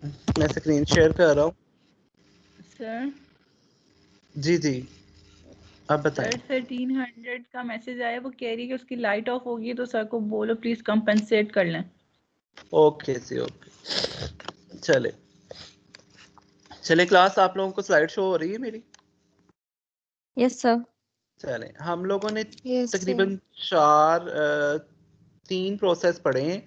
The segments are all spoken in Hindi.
मैं स्क्रीन शेयर कर रहा हूँ। सर जी जी, आप बताएं। सर 1300 का मैसेज आया, वो कह रही है कि उसकी लाइट ऑफ होगी, तो सर को बोलो प्लीज कंपनसेट कर लें। ओके जी, ओके। चले चले क्लास, आप लोगों को स्लाइड शो हो रही है मेरी? Yes sir. चले, हम लोगों ने यस तकरीबन तीन प्रोसेस पढ़े हैं,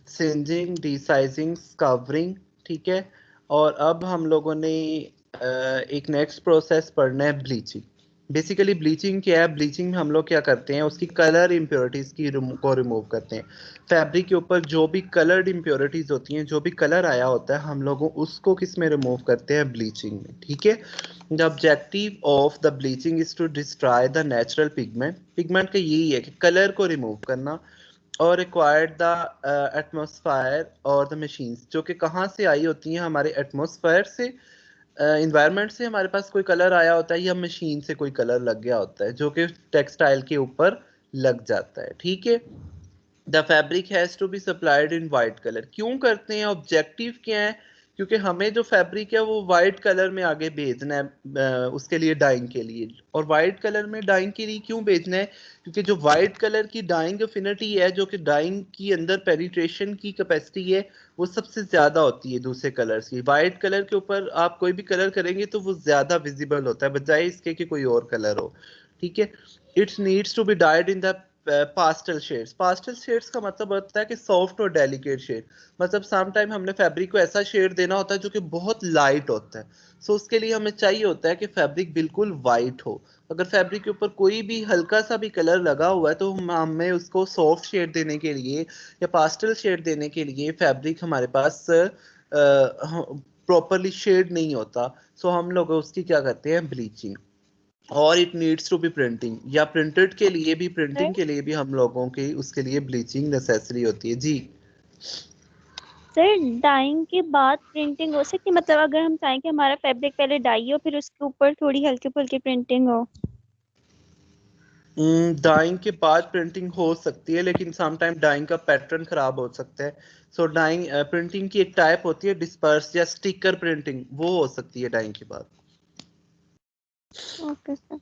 सिंजिंग, डीसाइजिंग, कवरिंग, ठीक है। और अब हम लोगों ने एक नेक्स्ट प्रोसेस पढ़ना है, ब्लीचिंग। बेसिकली ब्लीचिंग क्या है? ब्लीचिंग में हम लोग क्या करते हैं, उसकी कलर इम्प्योरिटीज को रिमूव करते हैं। फैब्रिक के ऊपर जो भी कलर्ड इम्प्योरिटीज होती हैं, जो भी कलर आया होता है, हम लोग उसको किस में रिमूव करते हैं? ब्लीचिंग में, ठीक है। The objective of the bleaching is to destroy the natural pigment. Pigment का यही है कि कलर को रिमूव करना, और रिक्वायर्ड द एटमॉस्फेयर और द मशीन्स, जो कि कहाँ से आई होती हैं? हमारे एटमॉस्फेयर से, इन्वायरमेंट से हमारे पास कोई कलर आया होता है, या मशीन से कोई कलर लग गया होता है जो कि टेक्सटाइल के ऊपर लग जाता है, ठीक है। The fabric has to be supplied in white colour. क्यों करते हैं? ऑब्जेक्टिव क्या है? क्योंकि हमें जो फैब्रिक है वो वाइट कलर में आगे भेजना है, उसके लिए, डाइंग के लिए। और वाइट कलर में डाइंग के लिए क्यों भेजना है? क्योंकि जो वाइट कलर की डाइंग अफिनिटी है, जो कि डाइंग की अंदर पेनिट्रेशन की कैपेसिटी है, वो सबसे ज्यादा होती है दूसरे कलर्स की। वाइट कलर के ऊपर आप कोई भी कलर करेंगे तो वो ज्यादा विजिबल होता है, बजाय इसके कि कोई और कलर हो, ठीक है। It's needs to be dyed in the pastel shades. Pastel shades का मतलब होता है कि सॉफ्ट और डेलिकेट शेड। मतलब सम टाइम हमने फैब्रिक को ऐसा शेड देना होता है जो कि बहुत लाइट होता है। सो उसके लिए हमें चाहिए होता है कि फैब्रिक बिल्कुल वाइट हो। अगर फैब्रिक के ऊपर कोई भी हल्का सा भी कलर लगा हुआ है, तो हमें उसको सॉफ्ट शेड देने के लिए या पास्टल शेड देने के लिए फैब्रिक हमारे पास प्रॉपरली शेड नहीं होता। सो हम लोग उसकी क्या करते हैं? ब्लीचिंग। और it needs to be printing, या प्रिंटेड के लिए भी, प्रिंटिंग के लिए भी हम लोगों की उसके लिए ब्लीचिंग नेसेसरी होती है जी। सर डाइंग के बाद प्रिंटिंग हो सकती है? मतलब अगर हम चाहें कि हमारा फैब्रिक पहले डाई हो फिर उसके ऊपर थोड़ी हल्की फुल्की प्रिंटिंग हो। डाइंग के बाद प्रिंटिंग हो सकती है, लेकिन सम टाइम डाइंग का पैटर्न खराब हो सकता है। सो डाइंग प्रिंटिंग की एक टाइप होती है डिस्पर्स या स्टिकर प्रिंटिंग, वो हो सकती है डाइंग के बाद। Okay sir.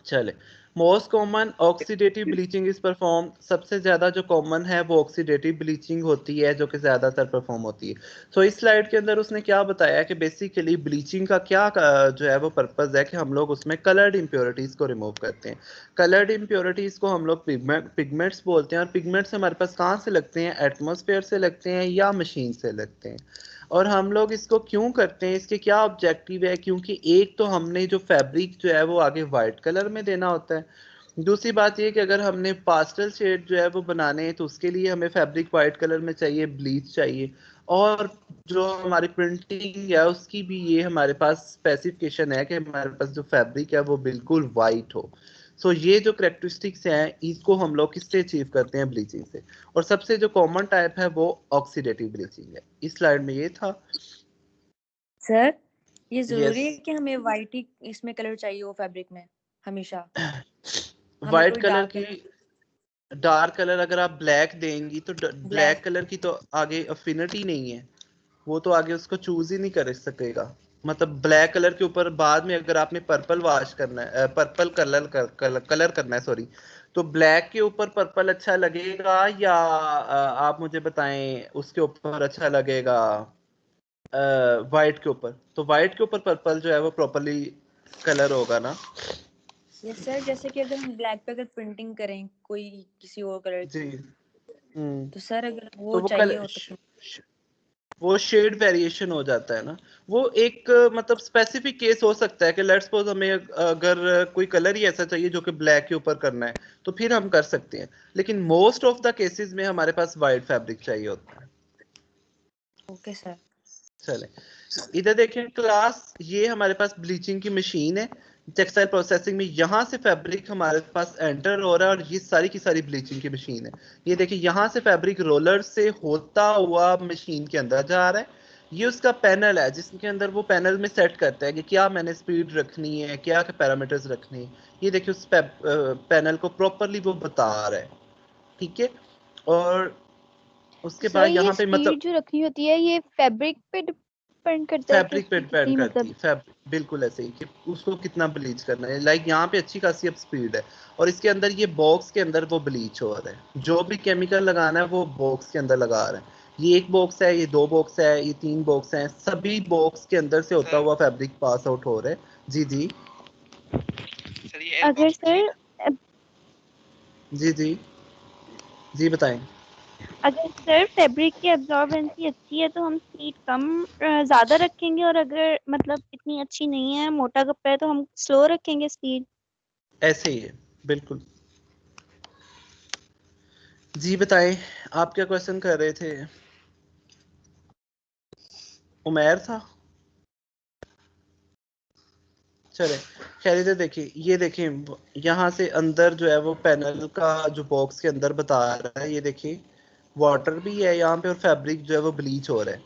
चले, most common oxidative bleaching is perform. सबसे ज्यादा जो कॉमन है वो ऑक्सीडेटिव ब्लीचिंग होती है, जो कि ज्यादातर परफॉर्म होती है। सो इस स्लाइड के अंदर उसने क्या बताया कि बेसिकली ब्लीचिंग का क्या जो है वो पर्पज है, कि हम लोग उसमें कलर्ड इम्प्योरिटीज को रिमूव करते हैं। कलर्ड इम्प्योरिटीज को हम लोग पिगमेंट्स बोलते हैं, और पिगमेंट्स हमारे पास कहाँ से लगते हैं? एटमॉस्फेयर से लगते हैं या मशीन से लगते हैं। और हम लोग इसको क्यों करते हैं? इसके क्या ऑब्जेक्टिव है? क्योंकि एक तो हमने जो फैब्रिक जो है वो आगे वाइट कलर में देना होता है। दूसरी बात ये कि अगर हमने पास्टल शेड जो है वो बनाने हैं, तो उसके लिए हमें फैब्रिक वाइट कलर में चाहिए, ब्लीच चाहिए। और जो हमारी प्रिंटिंग है उसकी भी ये हमारे पास स्पेसिफिकेशन है कि हमारे पास जो फैब्रिक है वो बिल्कुल वाइट हो। सो ये जो करेक्टरिस्टिक्स हैं, इसको हम लोग किससे अचीव करते हैं? ब्लीचिंग से। और सबसे जो कॉमन टाइप है वो ऑक्सीडेटिव ब्लीचिंग है। इस स्लाइड में ये था। सर ये यस, जरूरी है कि हमें वाइट ही इसमें कलर चाहिए हो फैब्रिक में हमेशा? हमें वाइट कोई कलर डार्क की, कलर? डार्क कलर अगर आप ब्लैक देंगी तो ब्लैक? ब्लैक कलर की तो आगे अफिनिटी नहीं है, वो तो आगे उसको चूज ही नहीं कर सकेगा। मतलब ब्लैक कलर के ऊपर बाद में अगर आपने पर्पल वॉश करना है, पर्पल कलर करना है, सॉरी, तो ब्लैक के ऊपर पर्पल अच्छा लगेगा, या आप मुझे बताएं उसके ऊपर अच्छा लगेगा वाइट के ऊपर? तो वाइट के ऊपर पर्पल जो है वो प्रॉपरली कलर होगा ना। यस सर, जैसे कि अगर हम ब्लैक पे अगर प्रिंटिंग करें कोई किसी और कलर जी। की, हम्म। तो सर अगर तो वो चाहिए हो तो वो शेड वेरिएशन हो जाता है ना। वो एक मतलब स्पेसिफिक केस हो सकता है कि लेट्स सपोज हमें अगर कोई कलर ही ऐसा चाहिए जो कि ब्लैक के ऊपर करना है, तो फिर हम कर सकते हैं। लेकिन मोस्ट ऑफ द केसेस में हमारे पास वाइट फैब्रिक चाहिए होता है। Okay sir. चले, इधर देखें क्लास, ये हमारे पास ब्लीचिंग की मशीन है टेक्सटाइल प्रोसेसिंग में। यहाँ से फैब्रिक हमारे पास एंटर हो रहा है, और ये सारी की सारी ब्लीचिंग की मशीन है। ये देखिए, यहाँ से फैब्रिक रोलर से होता हुआ मशीन के अंदर जा रहा है। ये उसका पैनल है, जिसके अंदर वो पैनल में सेट करता है कि क्या मैंने स्पीड रखनी है, क्या पैरामीटर्स रखनी है। ये देखिए, उस पैनल को प्रॉपरली वो बता रहा है, ठीक है। और उसके सर बाद ये यहाँ पे मतलब स्पीड जो रखनी होती है ये फैब्रिक पे डिपेंड करता है कि फैब्रिक पे उसकी डिपेंड कितनी करती मतलब है, बिल्कुल ऐसे ही कि उसको कितना ब्लीच करना है। लाइक यहाँ पे अच्छी खासी अब स्पीड है और इसके अंदर ये बॉक्स के अंदर वो ब्लीच हो रहा है, जो भी केमिकल लगाना है वो बॉक्स के अंदर लगा रहे हैं। ये एक बॉक्स है, ये 2 बॉक्स है, ये 3 बॉक्स हैं, सभी बॉक्स के अंदर से होता हुआ फैब्रिक पास आउट हो रहा है। जी जी अगर सर जी जी जी बताएं। अगर सर फैब्रिक की एब्जॉर्बेंसी अच्छी है तो हम स्पीड कम ज्यादा रखेंगे, और अगर मतलब इतनी अच्छी नहीं है, मोटा कपड़ा है, तो हम स्लो रखेंगे स्पीड। ऐसे ही है बिल्कुल। जी बताएं, आप क्या क्वेश्चन कर रहे थे? उमैर था। चले खैर, इधर देखिए, ये देखें यहाँ से अंदर जो है वो पैनल का जो बॉक्स के अंदर बता रहा है, ये देखिए वाटर भी है यहाँ पे और फैब्रिक जो है वो ब्लीच हो रहा है।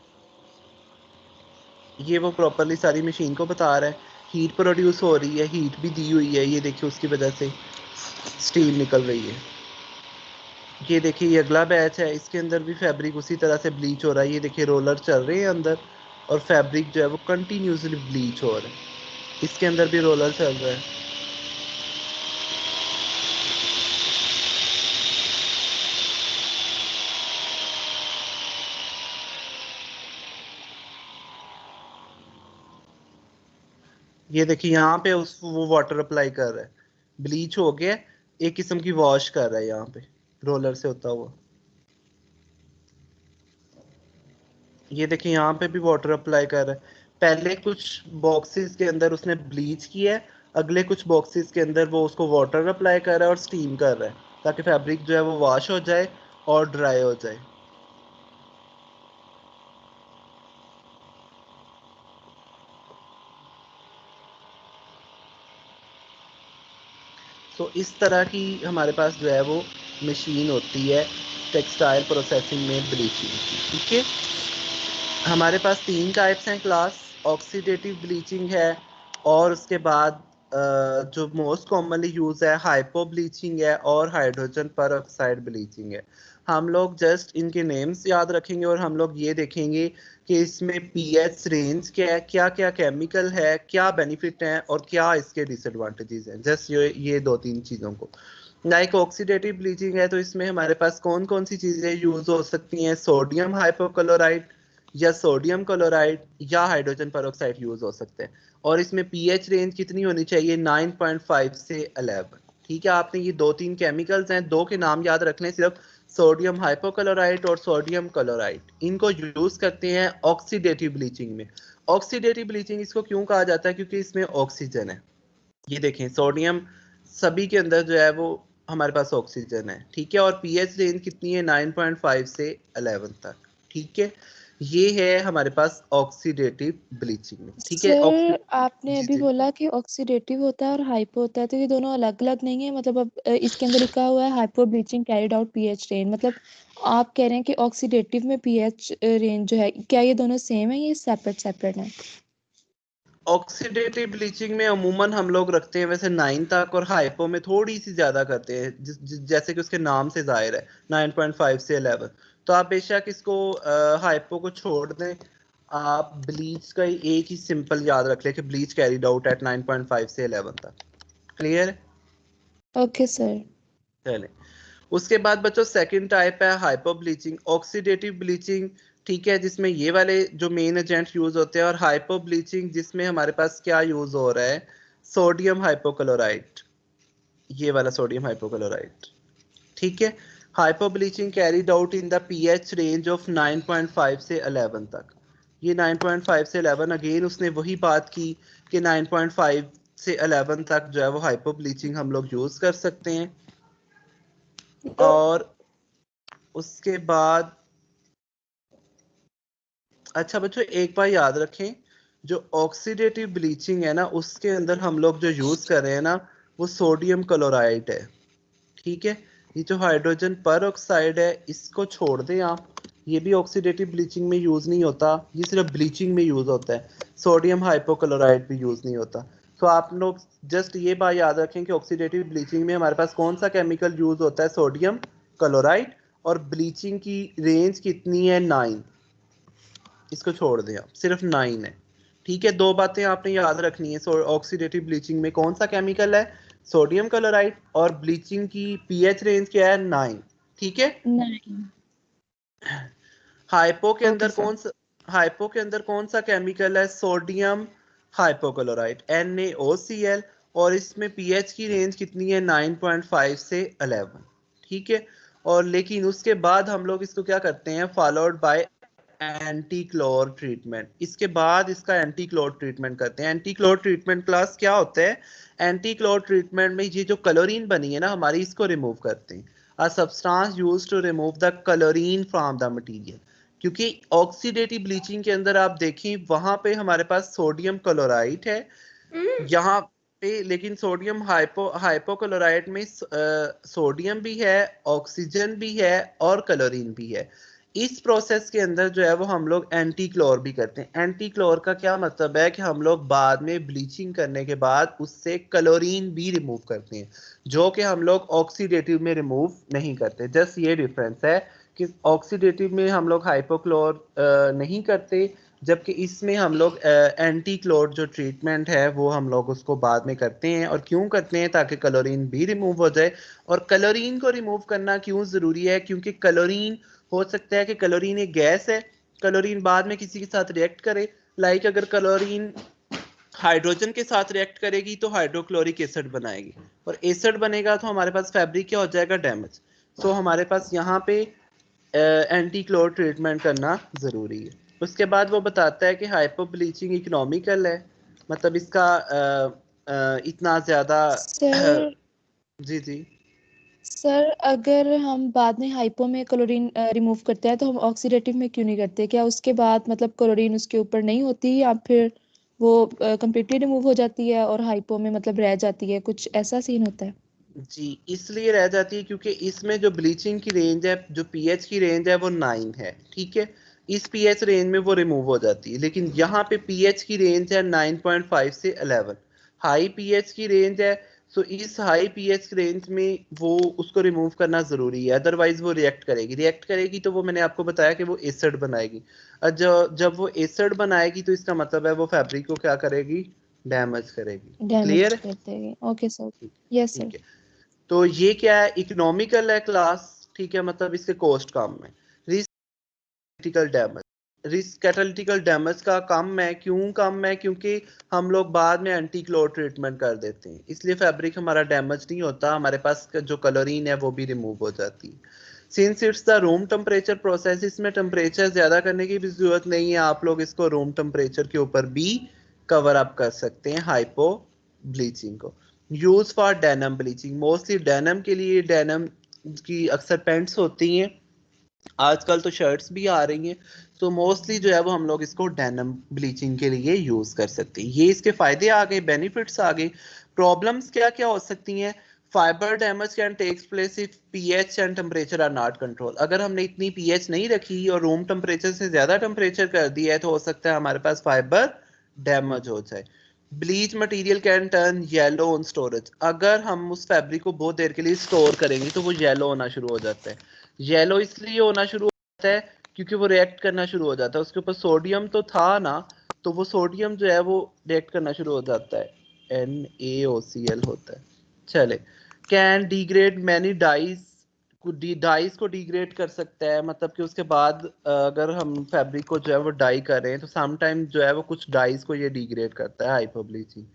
ये वो प्रॉपरली सारी मशीन को बता रहा है। हीट प्रोड्यूस हो रही है, हीट भी दी हुई है, ये देखिए उसकी वजह से स्टीम निकल रही है। ये देखिए ये अगला बैच है, इसके अंदर भी फैब्रिक उसी तरह से ब्लीच हो रहा है। ये देखिए रोलर चल रहे हैं अंदर और फैब्रिक जो है वो कंटिन्यूसली ब्लीच हो रहा है। इसके अंदर भी रोलर चल रहा है। ये देखिए यहाँ पे उस वो वाटर अप्लाई कर रहा है, ब्लीच हो गया, एक किस्म की वॉश कर रहा है यहाँ पे रोलर से होता हुआ। ये देखिए यहाँ पे भी वाटर अप्लाई कर रहा है। पहले कुछ बॉक्सेस के अंदर उसने ब्लीच किया है, अगले कुछ बॉक्सेस के अंदर वो उसको वाटर अप्लाई कर रहा है और स्टीम कर रहा है, ताकि फैब्रिक जो है वो वॉश हो जाए और ड्राई हो जाए। तो इस तरह की हमारे पास जो है वो मशीन होती है टेक्सटाइल प्रोसेसिंग में ब्लीचिंग की। ठीक है, हमारे पास 3 टाइप्स हैं क्लास। ऑक्सीडेटिव ब्लीचिंग है और उसके बाद जो मोस्ट कॉमनली यूज है हाइपो ब्लीचिंग है और हाइड्रोजन परऑक्साइड ब्लीचिंग है। हम लोग जस्ट इनके नेम्स याद रखेंगे और हम लोग ये देखेंगे कि इसमें पीएच रेंज क्या है, क्या क्या केमिकल है, क्या बेनिफिट हैं और क्या इसके डिसएडवांटेजेस हैं। जस्ट ये 2-3 चीज़ों को। लाइक ऑक्सीडेटिव ब्लीचिंग है तो इसमें हमारे पास कौन कौन सी चीज़ें यूज हो सकती हैं? सोडियम हाइपोक्लोराइड या सोडियम क्लोराइड या हाइड्रोजन पेरोक्साइड यूज हो सकते हैं। और इसमें पीएच रेंज कितनी होनी चाहिए? 9.5 से 11। ठीक है, आपने ये 2-3 केमिकल्स हैं, 2 के नाम याद रखने, सिर्फ सोडियम हाइपोक्लोराइड और सोडियम क्लोराइड। इनको यूज करते हैं ऑक्सीडेटिव ब्लीचिंग में। ऑक्सीडेटिव ब्लीचिंग इसको क्यों कहा जाता है? क्योंकि इसमें ऑक्सीजन है। ये देखें सोडियम सभी के अंदर जो है वो हमारे पास ऑक्सीजन है। ठीक है, और पीएच रेंज कितनी है? 9.5 से 11 तक। ठीक है, ये है हमारे पास ऑक्सीडेटिव ब्लीचिंग में। ठीक है, सर आपने जी अभी जी बोला कि ऑक्सीडेटिव होता है और हाइपो होता है, तो ये दोनों अलग अलग नहीं है? मतलब अब इसके अंदर लिखा हुआ है hypo bleaching carried out pH range, मतलब आप कह रहे हैं कि ऑक्सीडेटिव में पीएच रेंज जो है, क्या ये दोनों सेम है, ये सेपरेट सेपरेट है? ऑक्सीडेटिव ब्लीचिंग में अमूमन हम लोग रखते हैं वैसे 9 तक और हाइपो में थोड़ी सी ज्यादा करते हैं, जैसे कि उसके नाम से जाहिर है 9.5 से 11। तो आप बेशक इसको हाइपो को छोड़ दें, आप ब्लीच का ही एक ही सिंपल याद रख लें कि ब्लीच कैरिड आउट एट 9.5 से 11 तक। क्लियर है? Okay sir. चलें, उसके बाद बच्चों सेकंड टाइप है हाइपो ब्लीचिंग, ऑक्सीडेटिव ब्लीचिंग। ठीक है, जिसमें ये वाले जो मेन एजेंट यूज होते हैं, और हाइपो ब्लीचिंग जिसमें हमारे पास क्या यूज हो रहा है? सोडियम हाइपोक्लोराइड, ये वाला सोडियम हाइपोक्लोराइड। ठीक है, hypo bleaching carried out in the pH range of 9.5 से 11 तक। ये 9.5 से 11, अगेन उसने वही बात की कि 9.5 से 11 तक जो है वो हाइपो ब्लीचिंग हम लोग यूज कर सकते हैं। और उसके बाद अच्छा बच्चों एक बार याद रखें, जो ऑक्सीडेटिव ब्लीचिंग है ना, उसके अंदर हम लोग जो यूज कर रहे हैं ना, वो सोडियम क्लोराइड है। ठीक है, ये जो हाइड्रोजन पर ऑक्साइड है इसको छोड़ दें आप, ये भी ऑक्सीडेटिव ब्लीचिंग में यूज नहीं होता, ये सिर्फ ब्लीचिंग में यूज होता है। सोडियम हाइपोक्लोराइड भी यूज नहीं होता। तो आप लोग जस्ट ये बात याद रखें कि ऑक्सीडेटिव ब्लीचिंग में हमारे पास कौन सा केमिकल यूज होता है? Sodium chloride. और ब्लीचिंग की रेंज कितनी है 9, इसको छोड़ दें आप, सिर्फ 9 है। ठीक है, दो बातें आपने याद रखनी है। ऑक्सीडेटिव ब्लीचिंग में कौन सा केमिकल है, सोडियम क्लोराइड, और ब्लीचिंग की पीएच रेंज क्या है 9। ठीक है, नहीं। हाइपो के ओके अंदर सर। हाइपो के अंदर कौन सा केमिकल है, सोडियम हाइपोक्लोराइड NaOCl, और इसमें पीएच की रेंज कितनी है 9.5 से 11। ठीक है, और लेकिन उसके बाद हम लोग इसको क्या करते हैं, followed by anti chlor treatment. इसके बाद इसका एंटी क्लोर ट्रीटमेंट करते हैं। एंटी क्लोर ट्रीटमेंट क्लास क्या होता है, एंटी क्लोर ट्रीटमेंट में ये जो क्लोरीन बनी है ना हमारी, इसको रिमूव करते हैं। A substance used to remove the chlorine from the material. क्योंकि ऑक्सीडेटिव ब्लीचिंग के अंदर आप देखें वहां पे हमारे पास सोडियम क्लोराइड है यहाँ पे, लेकिन सोडियम हाइपोक्लोराइड में सोडियम भी है, ऑक्सीजन भी है और क्लोरीन भी है। इस प्रोसेस के अंदर जो है वो हम लोग एंटी क्लोर भी करते हैं। एंटी क्लोर का क्या मतलब है कि हम लोग बाद में ब्लीचिंग करने के बाद उससे क्लोरीन भी रिमूव करते हैं, जो कि हम लोग ऑक्सीडेटिव में रिमूव नहीं करते। जस्ट ये डिफरेंस है कि ऑक्सीडेटिव में हम लोग हाइपोक्लोर नहीं करते, जबकि इसमें हम लोग एंटी क्लोर जो ट्रीटमेंट है वो हम लोग उसको बाद में करते हैं। और क्यों करते हैं, ताकि क्लोरीन भी रिमूव हो जाए। और क्लोरीन को रिमूव करना क्यों ज़रूरी है, क्योंकि क्लोरीन हो सकता है कि क्लोरीन एक गैस है, क्लोरीन बाद में किसी के साथ रिएक्ट करे। लाइक अगर क्लोरीन हाइड्रोजन के साथ रिएक्ट करेगी तो हाइड्रोक्लोरिक एसिड बनाएगी, और एसिड बनेगा तो हमारे पास फैब्रिक क्या हो जाएगा, डैमेज। सो हमारे पास यहाँ पे एंटी क्लोर ट्रीटमेंट करना ज़रूरी है। उसके बाद वो बताता है कि हाइपो ब्लीचिंग इकोनॉमिकल है, मतलब इसका इतना ज़्यादा सर जी जी। सर अगर हम बाद में हाइपो में क्लोरीन रिमूव करते हैं तो हम ऑक्सीडेटिव में क्यों नहीं करते? क्या उसके बाद मतलब क्लोरीन उसके ऊपर नहीं होती, या फिर वो कम्प्लीटली रिमूव हो जाती है और हाइपो में मतलब रह जाती है, कुछ ऐसा सीन होता है? जी, इसलिए रह जाती है क्योंकि इसमें जो ब्लीचिंग की रेंज है, जो पीएच की रेंज है वो 9 है। ठीक है, इस पीएच रेंज में वो रिमूव हो जाती है, लेकिन यहाँ पे पीएच की रेंज है 9.5 से 11, हाई पीएच की रेंज है। सो इस हाई पीएच रेंज में वो उसको रिमूव करना ज़रूरी है, अदरवाइज वो रिएक्ट करेगी तो वो मैंने आपको बताया कि वो एसिड बनाएगी। और जब वो एसिड बनाएगी तो इसका मतलब है वो फैब्रिक को क्या करेगी, डैमेज करेगी। डैमेज क्लियर है? कर देंगे। Okay sir. Yes sir. ठीक है, तो ये क्या है, इकोनॉमिकल है क्लास। ठीक है, मतलब इसके कॉस्ट कम है। रिस्क डैमेज, रिस्क कैटालिटिकल डैमेज का कम है। क्यों कम है, क्योंकि हम लोग बाद में एंटी क्लोर ट्रीटमेंट कर देते हैं, इसलिए फैब्रिक हमारा डैमेज नहीं होता, हमारे पास जो क्लोरीन है वो भी रिमूव हो जाती है। Since it's the room temperature process, इसमें टेम्परेचर ज्यादा करने की भी जरूरत नहीं है, आप लोग इसको रूम टेम्परेचर के ऊपर भी कवर अप कर सकते हैं हाइपो ब्लीचिंग को। Use for denim bleaching, mostly denim के लिए, डेनम की अक्सर पेंट्स होती हैं, आजकल तो शर्ट्स भी आ रही हैं, तो मोस्टली जो है वो हम लोग इसको डेनम ब्लीचिंग के लिए यूज कर सकते हैं। ये इसके फायदे आ गए, बेनिफिट्स आ गए। प्रॉब्लम्स क्या क्या हो सकती हैं, fibre damage can takes place if pH and temperature are not control. अगर हमने इतनी पीएच नहीं रखी और रूम टेम्परेचर से ज्यादा टेम्परेचर कर दिया है तो हो सकता है हमारे पास फाइबर डैमेज हो जाए। Bleach material can turn yellow on storage, अगर हम उस फैब्रिक को बहुत देर के लिए स्टोर करेंगे तो वो येलो होना शुरू हो जाता है। येलो इसलिए होना शुरू होता है क्योंकि वो रिएक्ट करना शुरू हो जाता है, उसके ऊपर सोडियम तो था ना, तो वो सोडियम जो है वो रिएक्ट करना शुरू हो जाता है, NaOCl होता है। चले, can degrade many dyes, dyes को डिग्रेड कर सकता है, मतलब कि उसके बाद अगर हम फैब्रिक को जो है वो डाई कर रहे हैं तो समटाइम जो है वो कुछ डाइज को ये डिग्रेड करता है hyper bleaching.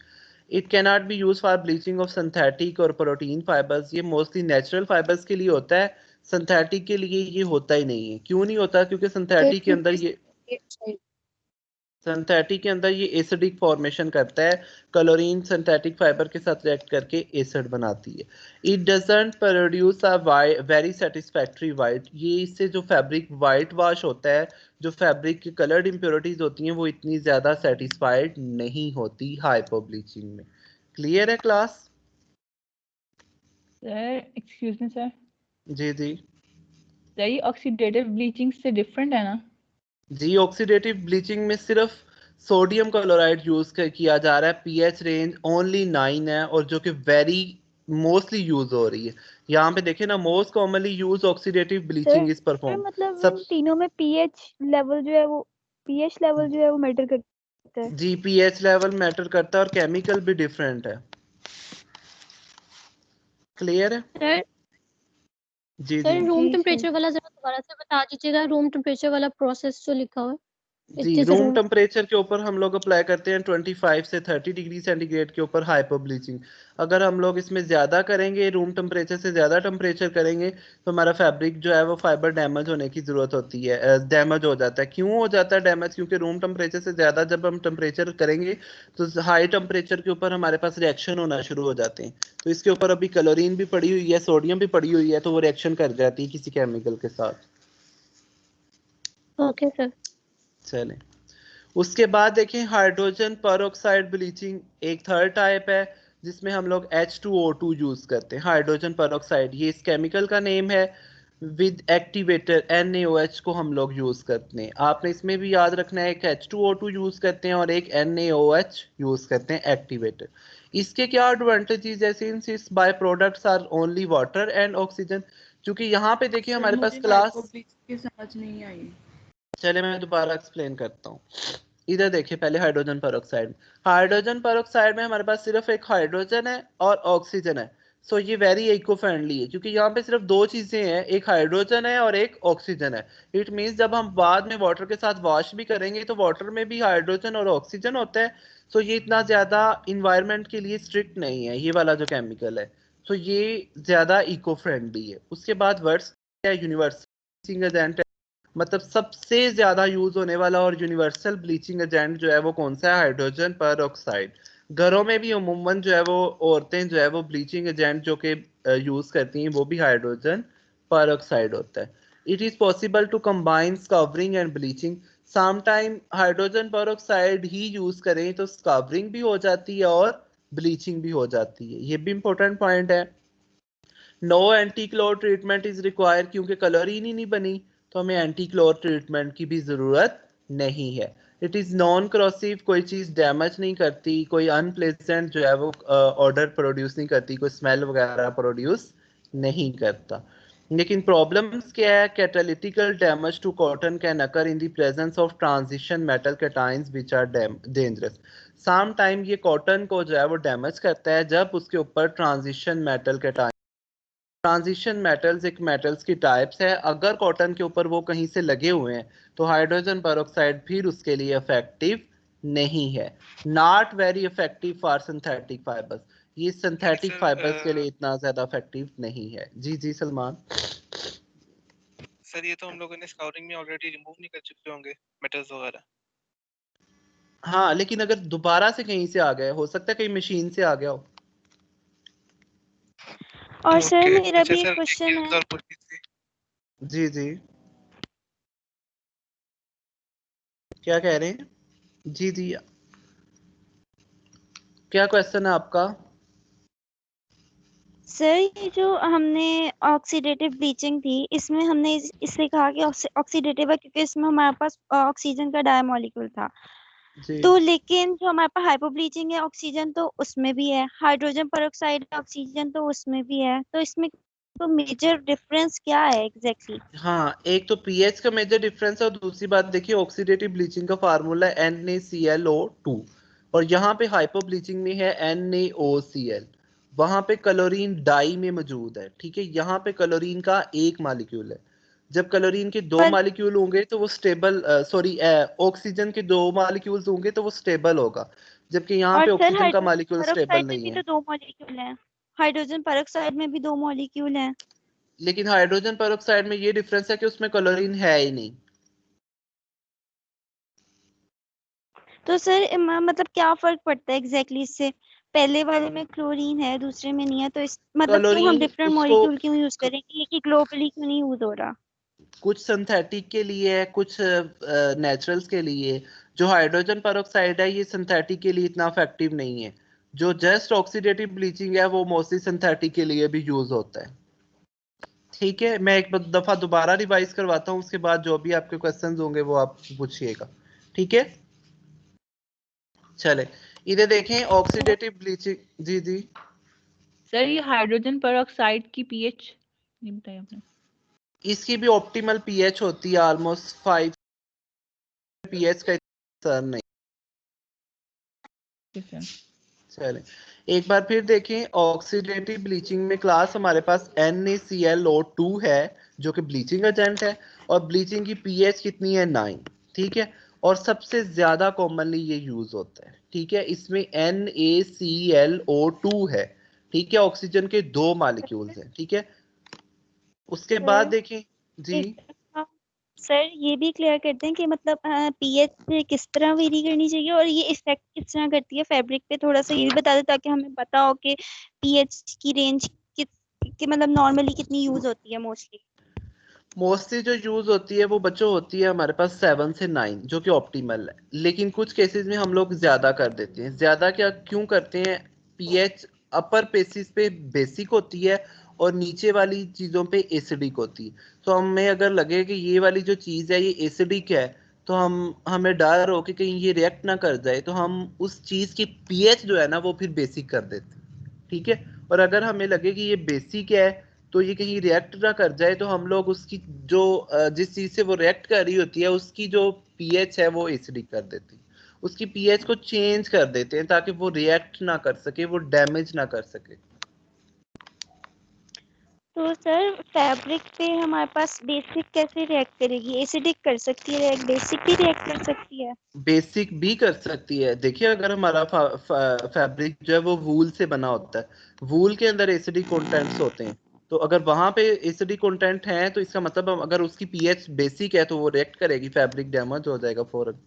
It can not be use for bleaching of synthetic और प्रोटीन फाइबर्स, ये मोस्टली नेचुरल फाइबर्स के लिए होता है, सिंथेटिक के लिए ये होता ही नहीं है। क्यों नहीं होता, क्योंकि सर सिंथेटिक के अंदर क्योंकि ये एसिडिक फॉर्मेशन करता है, क्लोरीन सिंथेटिक फाइबर के साथ रिएक्ट करके एसिड बनाती है। It doesn't produce a very satisfactory white, ये इससे जो फैब्रिक वाइट वॉश होता है, जो फैब्रिक की कलर्ड इम्प्योरिटीज होती हैं वो इतनी ज्यादा सेटिस्फाइड नहीं होती हाइपो ब्लीचिंग में। क्लियर है class? Sir excuse me sir, जी जी ये ऑक्सीडेटिव ब्लीचिंग से डिफरेंट है ना? जी, ऑक्सीडेटिव ब्लीचिंग में सिर्फ सोडियम क्लोराइड यूज किया जा रहा है, पीएच रेंज ओनली 9 है, और जो कि वेरी मोस्टली यूज हो रही है। यहाँ पे देखें ना, most commonly use oxidative bleaching is perform. मतलब सब इन तीनों में पीएच लेवल जो है वो मैटर करता है। जी पीएच लेवल मैटर करता है और केमिकल भी डिफरेंट है। क्लियर है? सर जी सर जी रूम जी टेम्परेचर वाला जरा दोबारा से बता दीजिएगा, रूम टेम्परेचर वाला प्रोसेस जो लिखा हुआ है जी जैसे रूम रूम। टेम्परेचर के ऊपर हम लोग अप्लाई करते हैं 25 से 30 डिग्री सेंटीग्रेड के ऊपर हाइपर ब्लीचिंग। अगर हम लोग इसमें ज़्यादा करेंगे, रूम टेम्परेचर से ज़्यादा टेम्परेचर करेंगे, तो हमारा फैब्रिक जो है वो फाइबर डैमेज होने की ज़रूरत होती है, डैमेज हो जाता है। क्यों हो जाता है डैमेज? क्योंकि रूम टेम्परेचर से ज़्यादा जब हम टेम्परेचर करेंगे तो हाई टेम्परेचर के ऊपर हमारे पास रिएक्शन होना शुरू हो जाते हैं। तो इसके ऊपर अभी क्लोरीन भी पड़ी हुई है, सोडियम भी पड़ी हुई है, तो वो रिएक्शन कर जाती है किसी केमिकल के साथ। Okay sir. चलें, उसके बाद देखें हाइड्रोजन परऑक्साइड ब्लीचिंग एक थर्ड टाइप है, जिसमें हम लोग H2O2 यूज करते हैं। हाइड्रोजन परऑक्साइड ये इस केमिकल का नेम है। विद एक्टिवेटर NaOH को हम लोग यूज करते हैं। आपने इसमें भी याद रखना है, एक H2O2 यूज करते हैं और एक NaOH यूज करते हैं एक्टिवेटर। इसके क्या एडवांटेजेस है? Since its by products are only water and oxygen. क्योंकि यहाँ पे देखिए सर हमारे पास मुझे क्लास, हाइपोब्लीचिंग की समझ नहीं आई। चले मैं दोबारा एक्सप्लेन करता हूँ। इधर देखिए पहले हाइड्रोजन परऑक्साइड। हाइड्रोजन परऑक्साइड में हमारे पास सिर्फ एक हाइड्रोजन है और ऑक्सीजन है। सो ये वेरी इको फ्रेंडली है, क्योंकि यहाँ पे सिर्फ दो चीजें हैं, एक हाइड्रोजन है और एक ऑक्सीजन है। इट मीन्स जब हम बाद में वाटर के साथ वॉश भी करेंगे तो वाटर में भी हाइड्रोजन और ऑक्सीजन होता है। सो ये इतना ज्यादा इन्वायरमेंट के लिए स्ट्रिक्ट नहीं है ये वाला जो केमिकल है। सो ये ज्यादा इको फ्रेंडली है। उसके बाद वर्ड्स क्या, यूनिवर्सल एजेंट, मतलब सबसे ज्यादा यूज होने वाला और यूनिवर्सल ब्लीचिंग एजेंट जो है वो कौन सा है? Hydrogen peroxide. घरों में भी अमूमन जो है वो औरतें जो है वो ब्लीचिंग एजेंट जो कि यूज करती हैं वो भी हाइड्रोजन परऑक्साइड होता है। It is possible to combine scouring and bleaching. Some time hydrogen peroxide ही यूज करें तो स्कवरिंग भी हो जाती है और ब्लीचिंग भी हो जाती है। ये भी इंपॉर्टेंट पॉइंट है। No anti chlor treatment is require, क्योंकि क्लोरीन ही नहीं बनी तो हमें एंटी क्लोर ट्रीटमेंट की भी जरूरत नहीं है। इट इज नॉन क्रॉसिव, कोई चीज डैमेज नहीं करती, कोई अनप्लेजेंट जो है वो ऑर्डर प्रोड्यूस नहीं करती, कोई स्मेल वगैरह प्रोड्यूस नहीं करता। लेकिन प्रॉब्लम्स क्या है? Catalytical damage to cotton can occur in the presence of transition metal cations which are dangerous. Some time ये कॉटन को जो है वो डैमेज करता है जब उसके ऊपर transition metal cation, transition metals एक मेटल्स की टाइप्स है, अगर कॉटन के ऊपर वो कहीं से लगे हुए हैं तो हाइड्रोजन परऑक्साइड फिर उसके लिए इफेक्टिव नहीं है। Not very effective for synthetic fibres, ये सिंथेटिक फाइबर्स के लिए इतना ज्यादा इफेक्टिव नहीं है। जी जी सलमान। सर ये तो हम लोगों ने स्काउटिंग में ऑलरेडी रिमूव नहीं कर चुके होंगे मेटल्स वगैरह। हाँ लेकिन अगर दोबारा से कहीं से आ गए, हो सकता है कहीं मशीन से आ गया हो। और सर ओके मेरा अच्छा भी एक सर, एक क्वेश्चन चीज है। और पूछनी थी। जी जी क्या कह रहे हैं? जी जी क्या क्वेश्चन है आपका? सर ये जो हमने ऑक्सीडेटिव ब्लीचिंग थी इसमें हमने इसलिए कहा कि ऑक्सीडेटिव है क्योंकि इसमें हमारे पास ऑक्सीजन का डाई मॉलिक्यूल था। जी तो लेकिन जो हमारे पास हाइपो ब्लीचिंग है ऑक्सीजन तो उसमें भी है, हाइड्रोजन परऑक्साइड ऑक्सीजन तो उसमें भी है, तो इसमें तो मेजर डिफरेंस क्या है एग्जैक्टली? हाँ, एक तो पीएच का मेजर डिफरेंस है और दूसरी बात देखिए ऑक्सीडेटिव ब्लीचिंग का फार्मूला है NaClO2 और यहाँ पे हाइपो ब्लीचिंग में है NaOCl। वहां पे क्लोरीन डाई में मौजूद है, ठीक है, यहाँ पे क्लोरीन का एक मॉलिक्यूल है। जब क्लोरीन के दो पर मॉलिक्यूल होंगे तो वो स्टेबल, सॉरी ऑक्सीजन के दो मॉलिक्यूल्स होंगे तो वो स्टेबल होगा, जबकि यहाँ और पे सर ऑक्सीजन का हाइड्रोजन मॉलिक्यूल स्टेबल परऑक्साइड में नहीं भी तो है। दो मॉलिक्यूल हैं। हाइड्रोजन परऑक्साइड में भी दो मॉलिक्यूल हैं। लेकिन हाइड्रोजन परऑक्साइड में ये डिफरेंस है कि उसमें क्लोरीन है ही नहीं। तो सर मतलब क्या फर्क पड़ता है एग्जैक्टली इससे? पहले वाले में क्लोरीन है दूसरे में नहीं है, तो इस मतलब क्यों हम क्लोरीन डिफरेंट उसको मॉलिक्यूल क्यों यूज करें कि एक ही ग्लोबली क्यों नहीं यूज हो रहा? कुछ सिंथेटिक के लिए है, कुछ नेचुरल्स के लिए। जो हाइड्रोजन परऑक्साइड है ये सिंथेटिक के लिए इतना इफेक्टिव नहीं है। जो जस्ट ऑक्सीडेटिव ब्लीचिंग है वो मोस्टली सिंथेटिक के लिए भी यूज होता है। ठीक है, मैं एक दफा दोबारा रिवाइज करवाता हूँ, उसके बाद जो भी आपके क्वेश्चंस होंगे वो आप पूछिएगा। ठीक है, चले इधर देखें ऑक्सीडेटिव ब्लीचिंग। जी जी सर ये हाइड्रोजन पेरोक्साइड की पीएच नहीं बताया आपने। इसकी भी ऑप्टिमल पीएच होती है ऑलमोस्ट 5 पीएच का सर नहीं। ठीक है। चलें एक बार फिर देखें, ऑक्सीडेटिव ब्लीचिंग में क्लास हमारे पास NaClO2 है जो कि ब्लीचिंग एजेंट है और ब्लीचिंग की पीएच कितनी है 9, ठीक है। और सबसे ज्यादा कॉमनली ये यूज होता है, ठीक है। इसमें NaClO2 है, ठीक है। ऑक्सीजन के 2 मॉलिक्यूल्स हैं, ठीक है। उसके बाद सर देखें जी, हाँ, सर ये भी क्लियर करते हैं कि मतलब पीएच किस तरह वेरी करनी चाहिए और ये इफेक्ट किस तरह करती है फैब्रिक पे, थोड़ा सा ये भी बता दो ताकि हमें पता हो कि पीएच की रेंज कि मतलब नॉर्मली कितनी यूज होती है मोस्टली। मोस्टली जो यूज होती है वो बच्चों होती है हमारे पास 7 से 9 जो कि ऑप्टिमल है, लेकिन कुछ केसेस में हम लोग ज्यादा कर देते हैं। ज्यादा क्या क्यों करते हैं? पीएच अपर बेसिस पे बेसिक होती है और नीचे वाली चीजों पे एसिडिक होती है। तो हमें अगर लगे कि ये वाली जो चीज है ये एसिडिक है तो हमें डर हो कि कहीं ये रिएक्ट ना कर जाए, तो हम उस चीज की पीएच जो है ना वो फिर बेसिक कर देते हैं, ठीक है। और अगर हमें लगे कि ये बेसिक है तो ये कहीं रिएक्ट ना कर जाए तो हम लोग उसकी जो जिस चीज से वो रिएक्ट कर रही होती है उसकी जो पीएच है वो एसिडिक कर देती है, उसकी पीएच को चेंज कर देते हैं ताकि वो रिएक्ट ना कर सके, वो डैमेज ना कर सके। तो सर फैब्रिक पे हमारे पास बेसिक कैसे रिएक्ट करेगी? एसिडिक कर सकती है रिएक्ट, बेसिक भी रिएक्ट कर सकती है? बेसिक भी कर सकती है। देखिए अगर हमारा फैब्रिक जो है वो वूल से बना होता है, वूल के अंदर एसिडिक कंटेंट्स होते हैं, तो अगर वहां पे एसिडिक कंटेंट है तो इसका मतलब अगर उसकी पीएच बेसिक है तो वो रिएक्ट करेगी, फैब्रिक डैमेज हो जाएगा फौरन।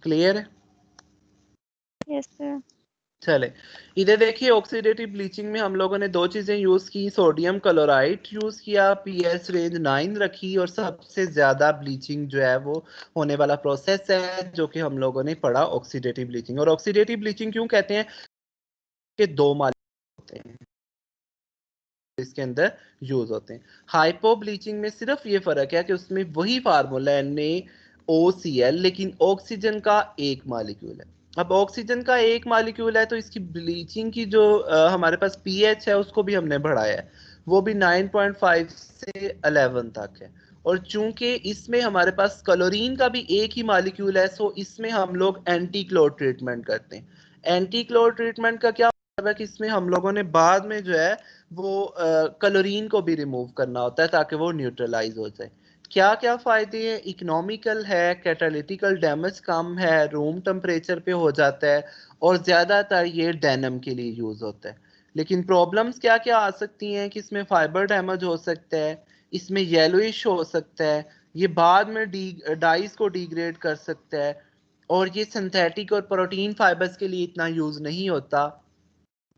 क्लियर है? Yes sir. चले इधर देखिए, ऑक्सीडेटिव ब्लीचिंग में हम लोगों ने 2 चीजें यूज की, सोडियम क्लोराइड यूज किया, पीएच रेंज 9 रखी, और सबसे ज्यादा ब्लीचिंग जो है वो होने वाला प्रोसेस है जो कि हम लोगों ने पढ़ा ऑक्सीडेटिव ब्लीचिंग। और ऑक्सीडेटिव ब्लीचिंग क्यों कहते हैं? कि 2 मॉलिक्यूल होते हैं इसके अंदर यूज होते हैं। हाइपो ब्लीचिंग में सिर्फ ये फर्क है कि उसमें वही फार्मूला NaOCl, लेकिन ऑक्सीजन का एक मॉलिक्यूल है। अब ऑक्सीजन का एक मॉलिक्यूल है तो इसकी ब्लीचिंग की जो हमारे पास पीएच है उसको भी हमने बढ़ाया है, वो भी 9.5 से 11 तक है। और चूंकि इसमें हमारे पास क्लोरीन का भी एक ही मॉलिक्यूल है, सो इसमें हम लोग एंटी क्लोर ट्रीटमेंट करते हैं। एंटी क्लोर ट्रीटमेंट का क्या मतलब है कि इसमें हम लोगों ने बाद में जो है वो क्लोरीन को भी रिमूव करना होता है ताकि वो न्यूट्रलाइज हो जाए। क्या क्या फायदे हैं? इकोनॉमिकल है, कैटालिटिकल डैमेज कम है, रूम टेम्परेचर पे हो जाता है, और ज्यादातर ये डेनिम के लिए यूज होता है। लेकिन प्रॉब्लम्स क्या क्या आ सकती हैं कि इसमें फाइबर डैमेज हो सकता है, इसमें येलोइश हो सकता है, ये बाद में डाइस को डिग्रेड कर सकता है, और ये सिंथेटिक और प्रोटीन फाइबर्स के लिए इतना यूज नहीं होता,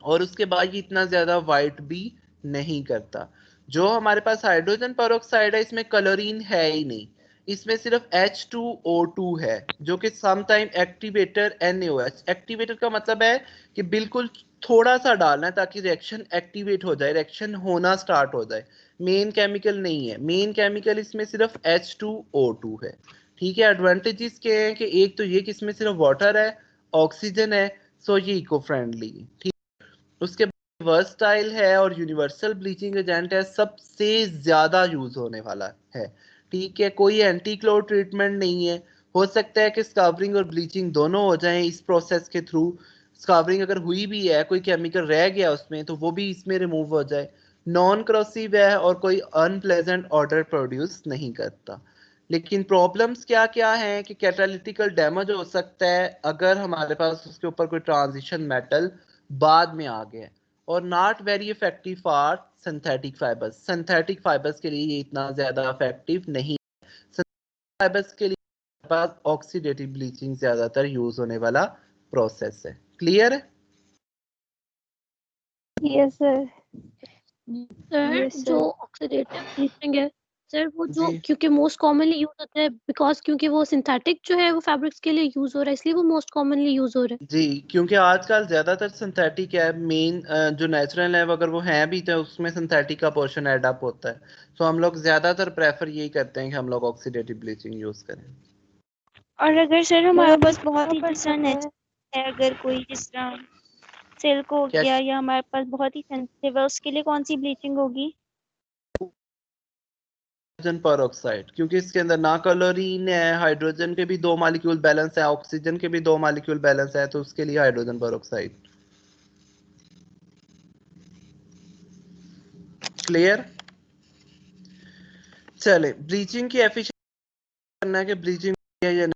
और उसके बाद ये इतना ज्यादा वाइट भी नहीं करता। जो हमारे पास हाइड्रोजन पेरोक्साइड है इसमें क्लोरीन है ही नहीं, इसमें सिर्फ H2O2 है जो कि some time activator NaOH। Activator का मतलब है कि बिल्कुल थोड़ा सा डालना है ताकि रिएक्शन एक्टिवेट हो जाए, रिएक्शन होना स्टार्ट हो जाए। मेन केमिकल नहीं है, मेन केमिकल इसमें सिर्फ H2O2 है, ठीक है। एडवांटेजेस क्या है कि एक तो ये कि इसमें सिर्फ वाटर है, ऑक्सीजन है, सो ये इको फ्रेंडली है, ठीक। उसके बाद वर्सटाइल है और यूनिवर्सल ब्लीचिंग एजेंट है, सबसे ज्यादा यूज होने वाला है, ठीक है। कोई एंटी क्लोर ट्रीटमेंट नहीं है। हो सकता है कि स्क्रबिंग और ब्लीचिंग दोनों हो जाएं इस प्रोसेस के थ्रू। स्क्रबिंग अगर हुई भी है, कोई केमिकल रह गया उसमें, तो वो भी इसमें रिमूव हो जाए। नॉन क्रोसिव है और कोई अनप्लेजेंट ऑर्डर प्रोड्यूस नहीं करता। लेकिन प्रॉब्लम्स क्या क्या हैं कि कैटालिटिकल डैमेज हो सकता है अगर हमारे पास उसके ऊपर कोई ट्रांजिशन मेटल बाद में आ गया, और not very effective for synthetic fibres. Synthetic fibres के लिए ये इतना ज्यादा इफेक्टिव नहीं। फाइबर्स के लिए पास ऑक्सीडेटिव ब्लीचिंग ज्यादातर यूज होने वाला प्रोसेस है। क्लियर है? Yes sir. सर यस जो सर। ऑक्सीडेटिव ब्लीचिंग है सर वो जो जी क्योंकि मोस्ट कॉमनली यूज होता है बिकॉज क्योंकि वो सिंथेटिक जो है वो फैब्रिक्स के लिए यूज हो रहा है इसलिए वो मोस्ट कॉमनली यूज हो रहा है। जी, क्योंकि आजकल ज्यादातर सिंथेटिक है, मेन जो नेचुरल है अगर वो है भी तो उसमें सिंथेटिक का पोर्शन ऐड अप होता है। तो हम लोग ज्यादातर प्रेफर यही करते हैं कि हम लोग ऑक्सीडेटिव ब्लीचिंग यूज करें। और अगर सर हमारे पास बहुत ही है, अगर कोई जिस तरह सिल्क हो क्या गया या हमारे पास बहुत ही सेंसिटिव है, उसके लिए कौन सी ब्लीचिंग होगी? हाइड्रोजन पर ऑक्साइड, क्योंकि इसके अंदर ना क्लोरीन है, हाइड्रोजन के भी 2 मॉलिक्यूल बैलेंस है, ऑक्सीजन के भी 2 मॉलिक्यूल बैलेंस है, तो उसके लिए हाइड्रोजन पर ऑक्साइड। क्लियर? चले, ब्लीचिंग की एफिशिएंसी करना है कि ब्लीचिंग या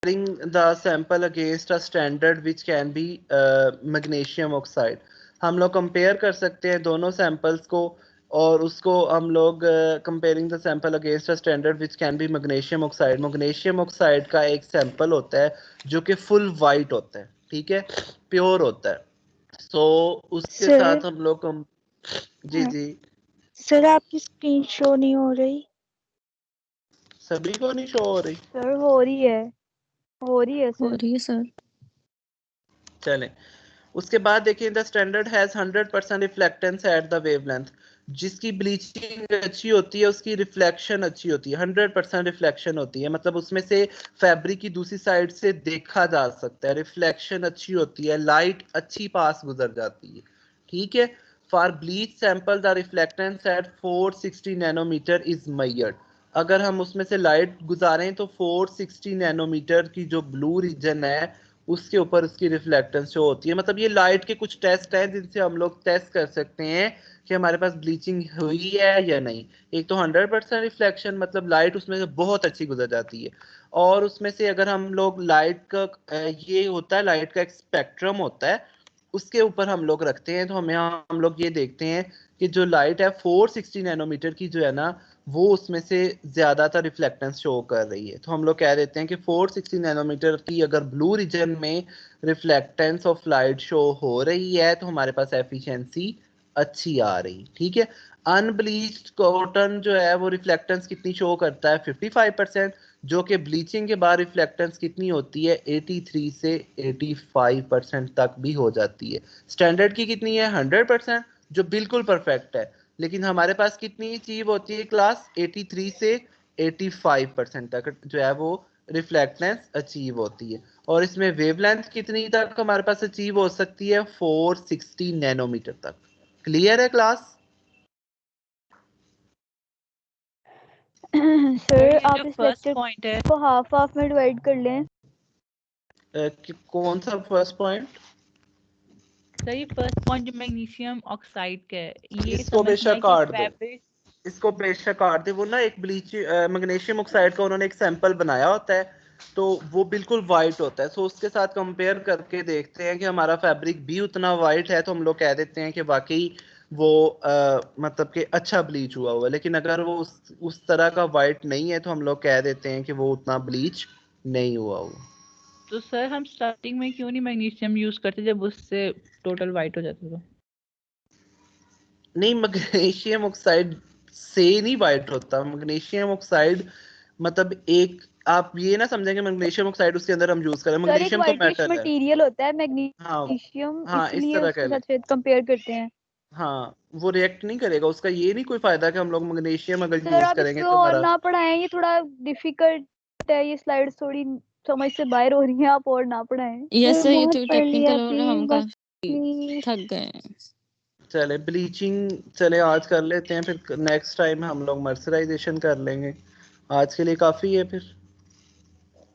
the sample against a standard which can be magnesium oxide। हम लोग कंपेयर कर सकते हैं दोनों सैंपल्स को, और उसको हम लोग comparing the sample against a standard which can be magnesium oxide. Magnesium oxide का एक सैंपल होता है जो कि फुल वाइट होता है, ठीक है, प्योर होता है। सो उसके सर साथ हम लोग जी जी सर आपकी स्क्रीन शो नहीं हो रही। सभी को नहीं शो हो रही? सर हो रही है हो सर। रही है सर। चलें, उसके बाद देखिए the standard has 100% reflectance at the wavelength. जिसकी ब्लीचिंग अच्छी होती है उसकी रिफ्लेक्शन अच्छी होती है, 100% रिफ्लेक्शन होती है, मतलब उसमें से फैब्रिक की दूसरी साइड से देखा जा सकता है, रिफ्लेक्शन अच्छी होती है, लाइट अच्छी पास गुजर जाती है, ठीक है। For bleach sample the reflectance at 460 nanometre is measured. अगर हम उसमें से लाइट गुजारें तो 460 नैनोमीटर की जो ब्लू रीजन है उसके ऊपर उसकी रिफ्लेक्टेंस शो होती है। मतलब ये लाइट के कुछ टेस्ट हैं जिनसे हम लोग टेस्ट कर सकते हैं कि हमारे पास ब्लीचिंग हुई है या नहीं। एक तो 100% रिफ्लेक्शन, मतलब लाइट उसमें से बहुत अच्छी गुजर जाती है, और उसमें से अगर हम लोग लाइट का ये होता है, लाइट का एक स्पेक्ट्रम होता है, उसके ऊपर हम लोग रखते हैं, तो हम लोग ये देखते हैं कि जो लाइट है 460 नैनोमीटर की जो है ना, वो उसमें से ज्यादातर रिफ्लेक्टेंस शो कर रही है। तो हम लोग कह देते हैं कि 460 नैनोमीटर की अगर ब्लू रीजन में रिफ्लेक्टेंस ऑफ लाइट शो हो रही है तो हमारे पास एफिशिएंसी अच्छी आ रही, ठीक है। अनब्लीच्ड कॉटन जो है वो रिफ्लेक्टेंस कितनी शो करता है? 55%, जो कि ब्लीचिंग के बाद रिफ्लेक्टेंस कितनी होती है? 83 से 85% तक भी हो जाती है। स्टैंडर्ड की कितनी है? 100%, जो बिल्कुल परफेक्ट है। लेकिन हमारे पास कितनी अचीव होती है क्लास? 83 से 85% तक जो है वो रिफ्लेक्टेंस अचीव होती है। और इसमें वेवलेंथ कितनी तक हमारे पास अचीव हो सकती है? 460 नैनोमीटर तक। क्लियर है क्लास? सर ये आप जो इस फर्स्ट लेक्चर पॉइंट है को हाफ में डिवाइड कर लें। कौन सा फर्स्ट पॉइंट? सर ये फर्स्ट पॉइंट जो मैग्नीशियम ऑक्साइड का है, ये इसको समझना है बेशक कि काट दो, फैब्रिक इसको बेशक काट दे। वो ना एक ब्लीच मैग्नीशियम ऑक्साइड का उन्होंने एक सैंपल बनाया होता है, तो वो बिल्कुल वाइट होता है। सो उसके साथ कंपेयर करके देखते हैं कि हमारा फैब्रिक भी उतना वाइट है, तो हम लोग कह देते हैं कि वाकई वो मतलब कि अच्छा ब्लीच हुआ हुआ है। लेकिन अगर वो उस तरह का वाइट नहीं है तो हम लोग कह देते हैं कि वो उतना ब्लीच नहीं हुआ हुआ। तो सर हम स्टार्टिंग में क्यों नहीं मैग्नीशियम यूज करते जब उससे टोटल वाइट हो जाता था? नहीं, मैग्नीशियम ऑक्साइड से नहीं वाइट होता। मैग्नीशियम ऑक्साइड मतलब एक, आप ये ना समझेंगे मैग्नीशियम ऑक्साइड उसके अंदर हम यूज करें। सर एक मैग्नीशियम तो वाइटिश मेटल है। मटेरियल होता है हाँ मैग्नीशियम, हाँ, इस इसलिए तरह उसके कह लें। साथ शायद कंपेयर करते हैं। हाँ, वो रिएक्ट नहीं करेगा, उसका ये नहीं कोई फायदा कि हम लोग मैग्नीशियम अगर सर यूज आप करेंगे इसको तो और हमारा। ना पढ़ाएं, ये थोड़ा डिफिकल्ट है, ये स्लाइड्स थोड़ी समझ से बाहर हो रही हैं, आप और ना पढ़ाएं। यस सर, ये बहुत तो पढ़ लिया टेक्निकल और हम बस काफी थक गए हैं। चले ब्लीचिंग, चले आज कर लेते हैं, फिर नेक्स्ट टाइम हम लोग मर्सराइजेशन कर लेंगे। आज के लिए काफी है फिर।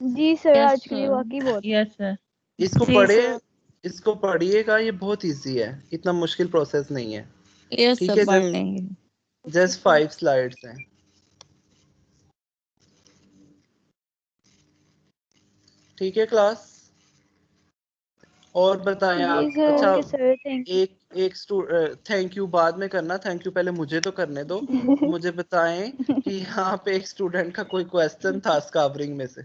जी सर, यस आज के लिए सर। वाकई बहुत है। Yes sir. इसको जी पढ़े, सर। इसको पढ़िएगा, ये बहुत इजी है, इतना मुश्किल प्रोसेस नहीं है, यस ठीक सर, है। पढ़ लेंगे। जस्ट 5 स्लाइड्स हैं, ठीक है क्लास। और बताएं जी आप। सर, अच्छा, ओके सर, थैंक एक एक थैंक यू बाद में करना, थैंक यू पहले मुझे तो करने दो। यू। मुझे बताएं कि यहाँ पे एक स्टूडेंट का कोई क्वेश्चन था स्कावरिंग में से?